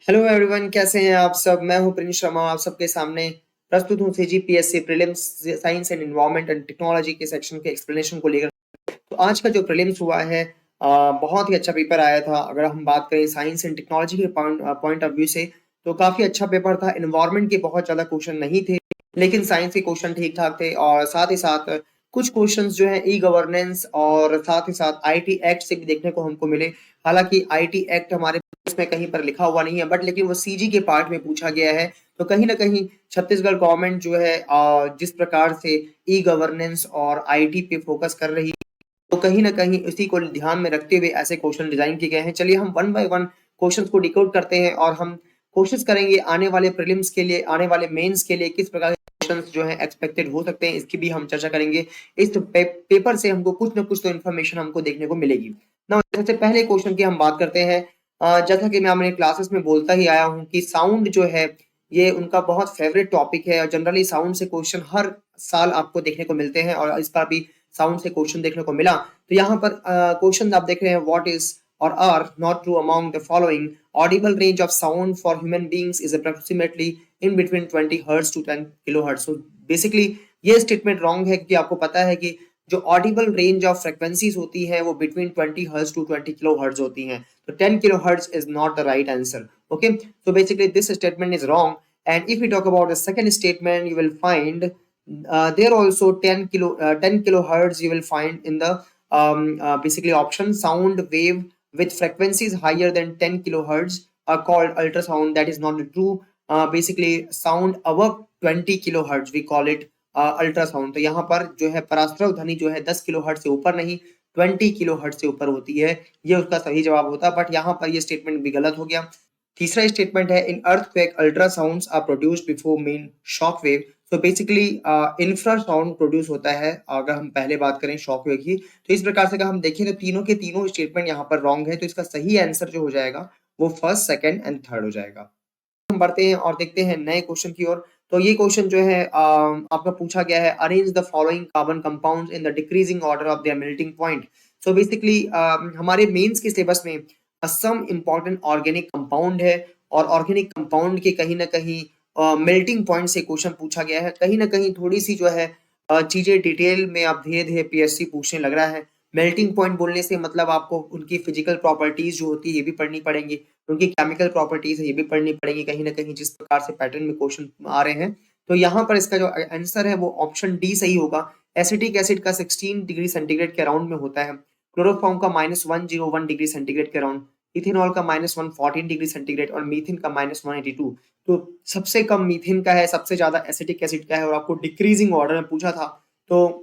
Hello everyone, कैसे हैं आप सब। मैं हूं प्रिंस शर्मा, आप सबके सामने प्रस्तुत हूं CGPSC prelims science and environment and technology के सेक्शन के एक्सप्लेनेशन को लेकर। तो आज का जो प्रीलिम्स हुआ है, बहुत ही अच्छा पेपर आया था। अगर हम बात करें साइंस एंड टेक्नोलॉजी के पॉइंट ऑफ व्यू से, तो काफी अच्छा पेपर था। एनवायरनमेंट के बहुत ज्यादा क्वेश्चन नहीं थे, लेकिन साइंस के क्वेश्चन ठीक ठाक थे। और साथ ही साथ कुछ क्वेश्चंस जो है ई गवर्नेंस और साथ ही साथ आईटी एक्ट से भी देखने को हमको मिले। हालांकि आईटी एक्ट हमारे उसमें कहीं पर लिखा हुआ नहीं है, बट लेकिन वो सीजी के पार्ट में पूछा गया है। तो कहीं ना कहीं छत्तीसगढ़ गवर्नमेंट जो है जिस प्रकार से ई गवर्नेंस और आईटी पे फोकस कर रही है, तो कहीं ना कहीं इसी को ध्यान में रखते हुए ऐसे क्वेश्चन डिजाइन किए गए हैं। चलिए हम वन बाय वन क्वेश्चंस को डिकोड करते हैं और हम कोशिश करेंगे आने वाले प्रीलिम्स के लिए, आने वाले मेंस के लिए किस प्रकार के क्वेश्चंस जो है एक्सपेक्टेड हो सकते हैं, इसकी भी हम चर्चा करेंगे। इस पेपर से हमको कुछ ना कुछ तो इन्फॉर्मेशन हमको देखने को मिलेगी ना। सबसे पहले क्वेश्चन की हम बात करते हैं। जैसा कि मैं अपने क्लासेस में बोलता ही आया हूँ कि साउंड जो है ये उनका बहुत फेवरेट टॉपिक है, और जनरली साउंड से क्वेश्चन हर साल आपको देखने को मिलते हैं, और इस बार भी साउंड से क्वेश्चन देखने को मिला। तो यहाँ पर क्वेश्चन आप देख रहे हैं, what is or are not true among the following. Audible range of sound for human beings is approximately in between 20 hertz to 10 kilo hertz. So basically ये स्टेटमेंट रॉन्ग है, क्योंकि आपको पता है कि जो ऑडिबल रेंज ऑफ फ्रिक्वेंसीज होती है वो between 20 hertz to 20 kilo hertz होती हैं। तो 10 kilo hertz is not the right answer. Okay, so basically this statement is wrong. And if we talk about the second statement, you will find there also 10 kilohertz you will find in the basically option. Sound wave with frequencies higher than 10 kilohertz are called ultrasound. That is not true. Basically sound above 20 kilohertz we call it ultrasound. तो यहाँ पर जो है परास्त्रव ध्वनि जो है 10 kilohertz से ऊपर नहीं, 20 किलोहर्ट्ज से ऊपर होती है। ये उसका सही जवाब होता, बट यहाँ पर ये स्टेटमेंट भी गलत हो गया। तीसरा स्टेटमेंट है, in earthquake ultrasounds are produced before main shock wave. तो बेसिकली इंफ्रासाउंड प्रोड्यूस होता है अगर हम पहले बात करें शॉक वेव की। तो इस प्रकार से अगर हम देखें तो तीनों के तीनों स्टेटमेंट यहाँ पर रॉन्ग है। तो इसका सही आंसर जो हो जाएगा वो फर्स्ट, सेकंड एंड थर्ड हो जाएगा। हम बढ़ते हैं और देखते हैं नए क्वेश्चन की ओर। तो ये क्वेश्चन जो है आपका पूछा गया है, arrange the following carbon compounds in the decreasing order of their melting point. So basically हमारे मेंस के सिलेबस में सम इंपॉर्टेंट ऑर्गेनिक कंपाउंड है, और ऑर्गेनिक कंपाउंड के कहीं ना कहीं मेल्टिंग पॉइंट से क्वेश्चन पूछा गया है। कहीं ना कहीं थोड़ी सी जो है चीजें डिटेल में आप धीरे धीरे पीएससी पूछने लग रहा है। मेल्टिंग पॉइंट बोलने से मतलब आपको उनकी फिजिकल प्रॉपर्टीज जो होती है ये भी पढ़नी पड़ेंगी, उनकी केमिकल प्रॉपर्टीज है ये भी पढ़नी पड़ेगी, कहीं ना कहीं जिस प्रकार से पैटर्न में क्वेश्चन आ रहे हैं। तो यहाँ पर इसका जो आंसर है वो ऑप्शन डी सही होगा। एसिटिक एसिड का 16 डिग्री सेंटीग्रेड के अराउंड में होता है, क्लोरोफॉर्म का -101 डिग्री सेंटीग्रेड के अराउंड, इथेनॉल का -114 डिग्री सेंटीग्रेड और मीथेन का -182। तो सबसे कम मीथेन का है, सबसे ज्यादा एसिटिक एसिड का है, और आपको डिक्रीजिंग ऑर्डर में पूछा था। तो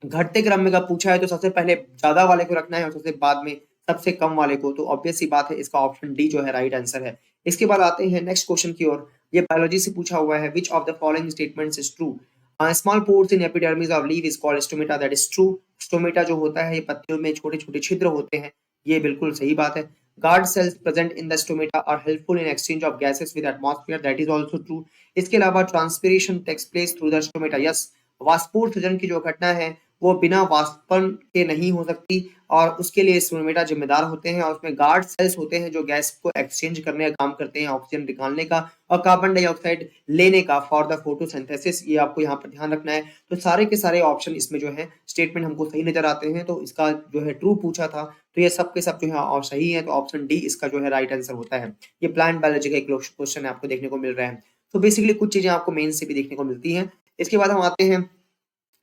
घटते क्रम में अगर पूछा है तो सबसे पहले ज्यादा वाले को रखना है और सबसे बाद में सबसे कम वाले को। तो ऑब्वियस सी बात है, इसका ऑप्शन डी जो है राइट आंसर है। इसके बाद आते हैं नेक्स्ट क्वेश्चन की ओर। ये बायोलॉजी से पूछा हुआ है, which of the following statements is true. Small pores in epidermis of leaf is called stomata. That is true. Stomata जो होता है ये पत्तियों में छोटे छोटे छिद्र होते हैं, ये बिल्कुल सही बात है। Guard cells present in the stomata are helpful in exchange of gases with atmosphere. That is also true. इसके अलावा transpiration takes place through the stomata. Yes, वाष्पोत्सर्जन की जो घटना है वो बिना वाष्पन के नहीं हो सकती, और उसके लिए स्टोमेटा जिम्मेदार होते हैं, और उसमें गार्ड सेल्स होते हैं जो गैस को एक्सचेंज करने का काम करते हैं, ऑक्सीजन निकालने का और कार्बन डाइऑक्साइड लेने का फॉर द फोटोसिंथेसिस। ये आपको यहाँ पर ध्यान रखना है। तो सारे के सारे ऑप्शन इसमें जो है स्टेटमेंट हमको सही नजर आते हैं। तो इसका जो है ट्रू पूछा था, तो ये सब के सब जो है और सही है। तो ऑप्शन डी इसका जो है राइट आंसर होता है। ये प्लांट बायोलॉजी का एक क्वेश्चन आपको देखने को मिल रहा है। तो बेसिकली कुछ चीजें आपको मेन से भी देखने को मिलती हैं। इसके बाद हम आते हैं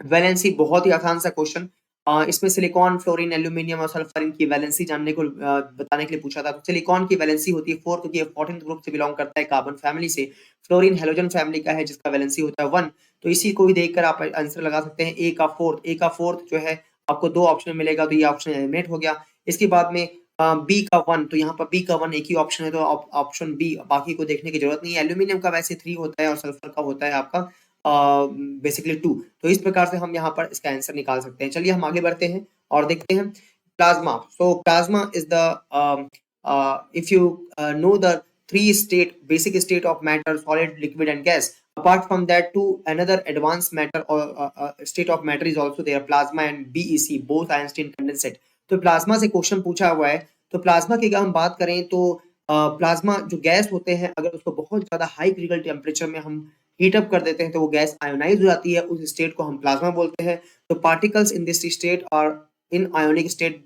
वैलेंसी। बहुत ही आसान सा क्वेश्चन। इसमें सिलिकॉन, फ्लोरीन, एल्यूमिनियम और सल्फर इनकी वैलेंसी जानने को बताने के लिए पूछा था। तो सिलिकॉन की वैलेंसी होती है 4, क्योंकि ये 14th ग्रुप से बिलोंग करता है कार्बन फैमिली से। फ्लोरीन हेलोजन फैमिली का है जिसका वैलेंसी होता है 1। तो इसी को ही देखकर आप आंसर लगा सकते हैं। ए का फोर्थ जो है आपको 2 ऑप्शन मिलेगा, तो ये ऑप्शन एलिमिनेट हो गया। इसके बाद में बी का 1, तो यहाँ पर बी का 1 एक ही ऑप्शन है, तो ऑप्शन बी, बाकी को देखने की जरूरत नहीं है। एल्यूमिनियम का वैसे 3 होता है और सल्फर का होता है आपका बेसिकली 2। तो इस प्रकार से हम यहाँ पर इसका आंसर निकाल सकते हैं। चलिए हम आगे बढ़ते हैं और देखते हैं plasma. So plasma is the if you know the 3 state basic state of matter, solid, liquid and gas. Apart from that, two another advanced matter or state of matter is also there, plasma and BEC, both Einstein condensate. तो plasma से question पूछा हुआ है। तो plasma की अगर हम बात करें तो प्लाज्मा जो गैस होते हैं अगर उसको बहुत ज्यादा हाई क्रिटिकल टेम्परेचर में हम हीट अप कर देते हैं तो वो गैस आयोनाइज हो जाती है, उस स्टेट को हम प्लाज्मा बोलते हैं। तो पार्टिकल्स इन दिस स्टेट और इन आयोनिक स्टेट,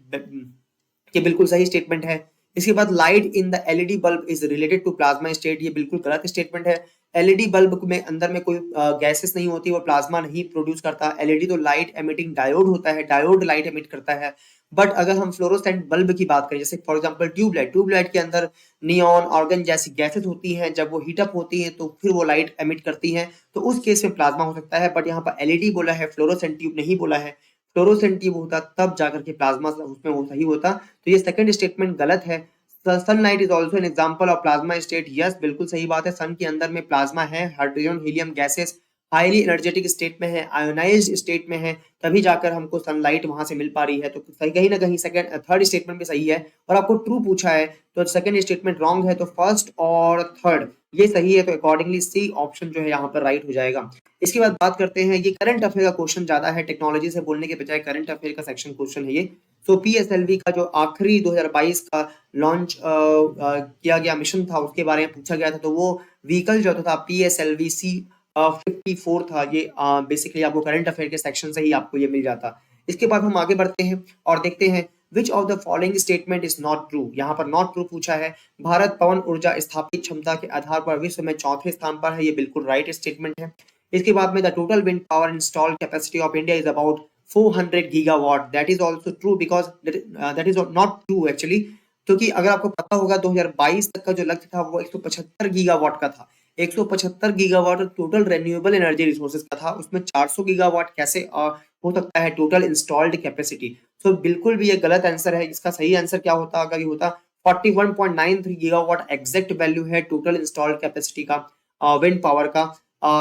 ये बिल्कुल सही स्टेटमेंट है। इसके बाद light in the LED bulb is related to plasma state, ये बिल्कुल गलत स्टेटमेंट है। एलईडी बल्ब में अंदर में कोई गैसेस नहीं होती, वो प्लाज्मा नहीं प्रोड्यूस करता। एलईडी तो लाइट एमिटिंग डायोड होता है, डायोड लाइट एमिट करता है। बट अगर हम फ्लोरोसेंट बल्ब की बात करें, जैसे फॉर एग्जांपल ट्यूबलाइट, ट्यूबलाइट के अंदर नियॉन ऑर्गन जैसी गैसेस होती हैं, जब वो हीटअप होती हैं तो फिर वो लाइट एमिट करती हैं, तो उस केस में प्लाज्मा हो सकता है। बट यहाँ पर एलईडी बोला है, फ्लोरोसेंट ट्यूब नहीं बोला है। फ्लोरोसेंट ट्यूब होता तब जाकर के प्लाज्मा उसमें वो सही होता। तो ये सेकंड स्टेटमेंट गलत है। Sunlight is also an example of plasma state, yes बिल्कुल सही बात है। सन के अंदर में प्लाज्मा है, hydrogen helium gases highly energetic state में है, आयोनाइज्ड स्टेट में है, तभी जाकर हमको सनलाइट वहां से मिल पा रही है। तो सही कहीं ना कहीं सेकंड थर्ड स्टेटमेंट भी सही है। और आपको ट्रू पूछा है तो सेकंड स्टेटमेंट रॉन्ग है, तो फर्स्ट और थर्ड ये सही है। तो अकॉर्डिंगली सी ऑप्शन जो है यहाँ पर राइट हो जाएगा। इसके बाद बात करते हैं, ये करंट अफेयर का क्वेश्चन ज्यादा है, टेक्नोलॉजी से बोलने के बजाय करंट अफेयर का सेक्शन क्वेश्चन है ये। सो पीएसएलवी का जो आखिरी 2022 का लॉन्च किया गया मिशन था उसके बारे में पूछा गया था। तो वो व्हीकल जो था पीएसएलवी C54 था। ये बेसिकली आपको करंट अफेयर के सेक्शन से ही आपको ये मिल जाता। इसके बाद हम आगे बढ़ते हैं और देखते हैं which of the following statement is not true. यहाँ पर नॉट ट्रू पूछा है। भारत पवन ऊर्जा स्थापित क्षमता के आधार पर विश्व में चौथे स्थान पर है, ये बिल्कुल राइट स्टेटमेंट है। इसके बाद में the total wind power installed capacity of India is about 400 gigawatt, that is also true because that is not true actually. क्योंकि अगर आपको पता होगा 2022 तक का जो लक्ष्य था वो 175 गीगावाट का था। 175 gigawatt total renewable energy resources का था, उसमें 400 गीगावाट कैसे हो सकता है टोटल इंस्टॉल्ड कैपेसिटी। तो बिल्कुल भी ये गलत आंसर है। इसका सही आंसर क्या होता अगर ये होता 41.93 गीगावाट एग्जैक्ट वैल्यू है टोटल इंस्टॉल्ड कैपेसिटी का विंड पावर का।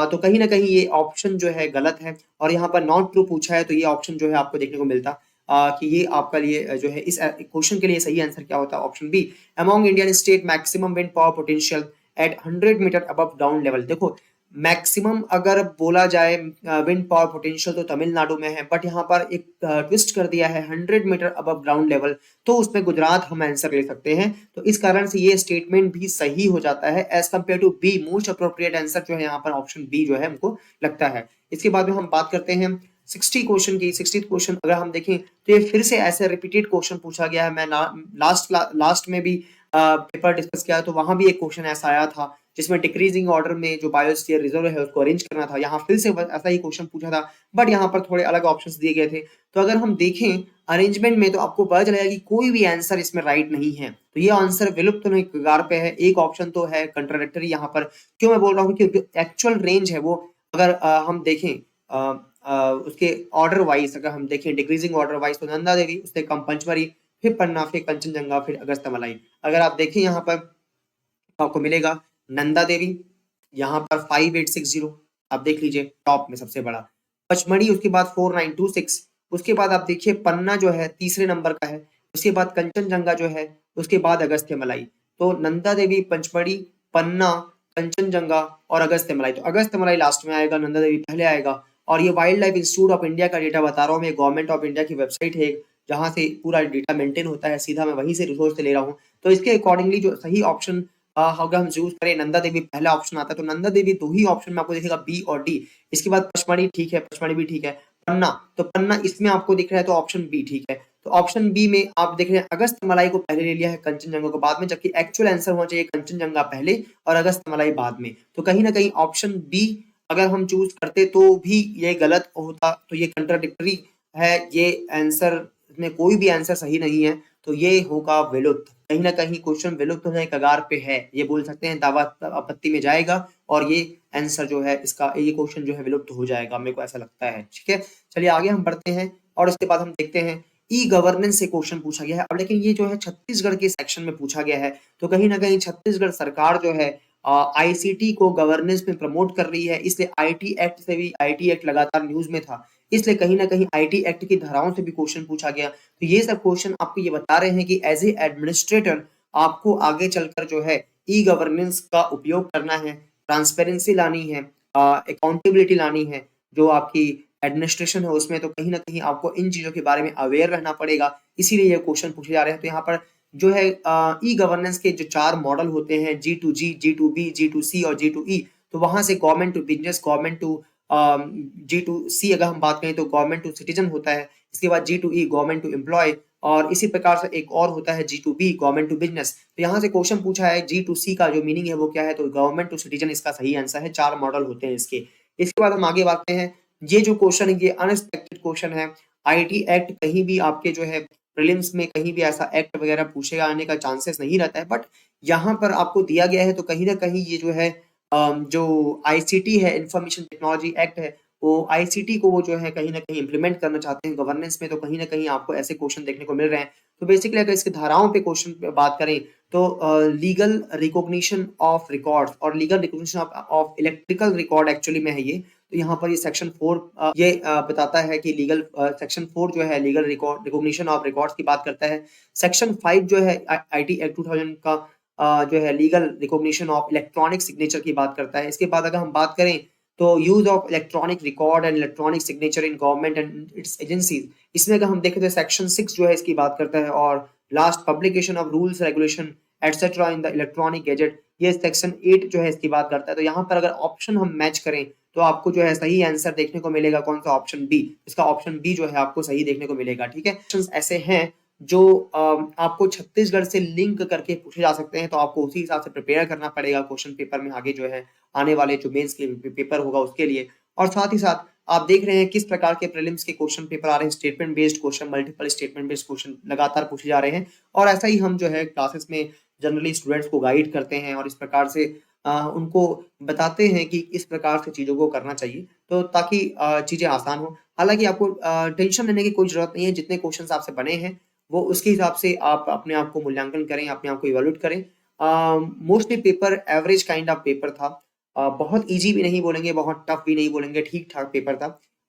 तो कहीं ना कहीं ये ऑप्शन जो है गलत है और यहाँ पर नॉट ट्रू पूछा है, तो ये ऑप्शन जो है आपको देखने को मिलता कि ये आपका लिए जो है इस क्वेश्चन के लिए सही आंसर क्या होता है option B. Among Indian state maximum wind power potential at 100 meter above ground level. देखो मैक्सिमम अगर बोला जाए विंड पावर पोटेंशियल तो तमिलनाडु में है, बट यहाँ पर एक ट्विस्ट कर दिया है 100 मीटर अबव ग्राउंड लेवल, तो उसमें गुजरात हम आंसर ले सकते हैं। तो इस कारण से ये स्टेटमेंट भी सही हो जाता है as compared to B. Most appropriate answer जो है यहाँ पर ऑप्शन बी जो है हमको लगता है। इसके बाद में हम बात करते हैं 60 क्वेश्चन की। 60th क्वेश्चन अगर हम देखें तो ये फिर से ऐसे रिपीटेड क्वेश्चन पूछा गया है। मैं लास्ट में भी पेपर डिस्कस किया तो वहां भी एक क्वेश्चन ऐसा आया था जिसमें डिक्रीजिंग ऑर्डर में जो बायोस्फीयर रिजर्व है उसको अरेंज करना था। यहाँ फिर से ऐसा ही क्वेश्चन पूछा था, बट यहाँ पर थोड़े अलग ऑप्शंस दिए गए थे। तो अगर हम देखें अरेंजमेंट में तो आपको पता चलेगा कि कोई भी आंसर इसमें राइट नहीं है। तो ये आंसर विलुप्त होने के कगार पे है। एक ऑप्शन तो है कंट्राडिक्टरी यहाँ पर। क्यों मैं बोल रहा हूँ कि एक्चुअल रेंज है वो अगर हम देखें उसके ऑर्डर वाइज अगर हम देखें डिक्रीजिंग ऑर्डर वाइज तो नंदा देवी, उससे कम पंचमढ़ी, फिर पन्ना, फिर कंचनजंगा, फिर अगस्त्यमलाई। अगर आप देखें यहाँ पर तो आपको मिलेगा नंदा देवी यहाँ पर 5860, आप देख लीजिए टॉप में सबसे बड़ा। पचमढ़ी उसके बाद 4926, उसके बाद आप देखिए पन्ना जो है तीसरे नंबर का है, उसके बाद कंचनजंगा जो है, उसके बाद अगस्त्यमलाई। तो नंदा देवी, पचमढ़ी, पन्ना, कंचनजंगा और अगस्त्यमलाई। तो अगस्त्यमलाई लास्ट में आएगा, नंदा देवी पहले आएगा। और ये wild life institute of India का डेटा बता रहा हूँ मैं, गवर्नमेंट ऑफ इंडिया की वेबसाइट है जहां से पूरा डेटा मेंटेन होता है, सीधा मैं वहीं से रिसोर्स से ले रहा हूँ। तो इसके अकॉर्डिंगली जो सही ऑप्शन अगर हम चूज करें नंदा देवी पहला ऑप्शन आता है, तो नंदा देवी दो ही ऑप्शन में आपको दिखेगा बी और डी। इसके बाद पचमढ़ी ठीक है, पचमढ़ी भी ठीक है। पन्ना, तो पन्ना इसमें आपको दिख रहा है तो ऑप्शन बी ठीक है। तो ऑप्शन बी में आप देख रहे हैं अगस्त्यमलाई को पहले ले लिया है, कंचनजंगा को बाद में, जबकि एक्चुअल आंसर होना चाहिए कंचनजंगा पहले और अगस्त्यमलाई बाद में। तो कहीं ना कहीं ऑप्शन बी अगर हम चूज करते तो भी ये गलत होता। तो ये कंट्राडिक्टरी है, ये आंसर में कोई भी आंसर सही नहीं है। तो ये होगा विलुप्त। कहीं ना कहीं क्वेश्चन विलुप्त होने के कगार पे है, ये बोल सकते हैं, दावा आपत्ति में जाएगा और ये आंसर जो है इसका, ये क्वेश्चन जो है विलुप्त हो जाएगा, मेरे को ऐसा लगता है। ठीक है, चलिए आगे हम बढ़ते हैं और उसके बाद हम देखते हैं ई गवर्नेंस से क्वेश्चन पूछा गया है। अब लेकिन ये जो है छत्तीसगढ़ के सेक्शन में पूछा गया है, तो कहीं ना कहीं छत्तीसगढ़ सरकार जो है आईसीटी को गवर्नेंस में प्रमोट कर रही है, इसलिए आईटी एक्ट से भी, आईटी एक्ट लगातार न्यूज में था, इसलिए कहीं ना कहीं आईटी एक्ट की धाराओं से भी क्वेश्चन पूछा गया। तो ये सब क्वेश्चन आपको ये बता रहे हैं कि एज ए एडमिनिस्ट्रेटर आपको आगे चलकर जो है ई गवर्नेंस का उपयोग करना है, ट्रांसपेरेंसी लानी है, अकाउंटेबिलिटी लानी है जो आपकी एडमिनिस्ट्रेशन है उसमें। तो कहीं ना कहीं आपको इन चीजों के बारे में अवेयर रहना पड़ेगा, इसीलिए ये क्वेश्चन पूछे जा रहे हैं। तो यहाँ पर जो है ई गवर्नेंस के जो 4 मॉडल होते हैं, G2G, G2B, G2C और G2E, तो वहां से government to business, government to G2C अगर हम बात करें तो गवर्नमेंट टू सिटीजन होता है। इसके बाद G2E गवर्नमेंट टू एम्प्लॉय, और इसी प्रकार से एक और होता है G2B गवर्नमेंट टू बिजनेस। तो यहाँ से क्वेश्चन पूछा है G2C का जो मीनिंग है वो क्या है, तो गवर्नमेंट टू सिटीजन इसका सही आंसर है। 4 मॉडल होते हैं इसके। इसके बाद हम आगे बढ़ते हैं। ये जो क्वेश्चन है ये अनएक्सपेक्टेड क्वेश्चन है। आईटी एक्ट कहीं भी आपके जो है प्रीलिम्स में कहीं भी ऐसा एक्ट वगैरह पूछेगा आने का चांसेस नहीं रहता है, बट यहाँ पर आपको दिया गया है तो कहीं ना कहीं ये जो है जो आईसीटी है, इंफॉर्मेशन टेक्नोलॉजी एक्ट है, वो आईसीटी को वो जो है कहीं ना कहीं इंप्लीमेंट करना चाहते हैं गवर्नेंस में, तो कहीं ना कहीं आपको ऐसे क्वेश्चन देखने को मिल रहे हैं। तो बेसिकली अगर इसके धाराओं पे क्वेश्चन पे बात करें तो लीगल रिकॉग्निशन ऑफ रिकॉर्ड्स और legal recognition of electrical record actually में है ये। तो यहाँ पर ये सेक्शन 4 ये बताता है कि लीगल सेक्शन 4 जो है legal record recognition of records की बात करता है। सेक्शन 5 जो है आईटी एक्ट 2000 का जो है legal recognition of electronic signature की बात करता है। इसके बाद अगर हम बात करें तो use of electronic record and electronic signature in government and it's agencies, इसमें अगर हम देखें तो सेक्शन 6 जो है इसकी बात करता है। और last publication of rules regulation etcetera in the electronic gadget, ये सेक्शन 8 जो है इसकी बात करता है। तो यहाँ पर अगर ऑप्शन हम मैच करें तो आपको जो है सही आंसर देखने को मिलेगा कौन सा, ऑप्शन बी। इसका ऑप्शन बी जो है आपको सही देखने को मिलेगा। ठीक है, क्वेश्चंस ऐसे हैं जो आपको छत्तीसगढ़ से लिंक करके पूछे जा सकते हैं, तो आपको उसी हिसाब से प्रिपेयर करना पड़ेगा क्वेश्चन पेपर में आगे जो है आने वाले जो मेंस के पेपर होगा उसके लिए। और साथ ही साथ आप देख रहे हैं किस प्रकार के प्रीलिम्स के क्वेश्चन पेपर आ रहे हैं, statement based question, multiple statement based question लगातार पूछे जा रहे हैं। और ऐसा ही हम जो है क्लासेस में जनरली स्टूडेंट्स को गाइड करते हैं और इस प्रकार से उनको बताते हैं कि इस प्रकार से चीजों को करना चाहिए, तो ताकि चीजें आसान हो। हालांकि आपको टेंशन लेने की कोई जरूरत नहीं है, जितने क्वेश्चन आपसे बने हैं वो उसके हिसाब से आप अपने आप को मूल्यांकन करें, अपने आप को इवैल्यूएट करें। Mostly paper average kind of paper था, बहुत इजी भी नहीं बोलेंगे, बहुत टफ भी नहीं बोलेंगे, ठीक ठाक पेपर था।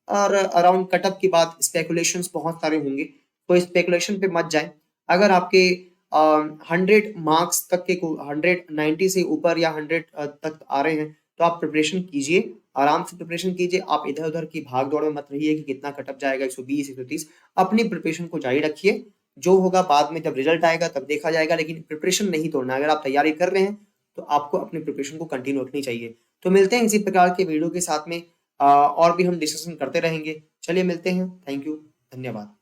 और अराउंड कटअप की बात, स्पेकुलेशंस बहुत सारे होंगे, तो स्पेकुलेशन पे मत जाएं। अगर आपके 100 मार्क्स तक के 190 से ऊपर या 100 तक आ रहे हैं तो आप प्रिपरेशन कीजिए, आराम से प्रिपरेशन कीजिए। आप इधर उधर की भाग दौड़ में मत रहिए कि कितना कटअप जाएगा, 120 130। अपनी प्रिपरेशन को जारी रखिए, जो होगा बाद में जब रिजल्ट आएगा तब देखा जाएगा, लेकिन प्रिपरेशन नहीं तोड़ना। अगर आप तैयारी कर रहे हैं तो आपको अपनी प्रिपरेशन को कंटिन्यू रखनी चाहिए। तो मिलते हैं इसी प्रकार के वीडियो के साथ में, और भी हम डिस्कशन करते रहेंगे। चलिए मिलते हैं, थैंक यू, धन्यवाद।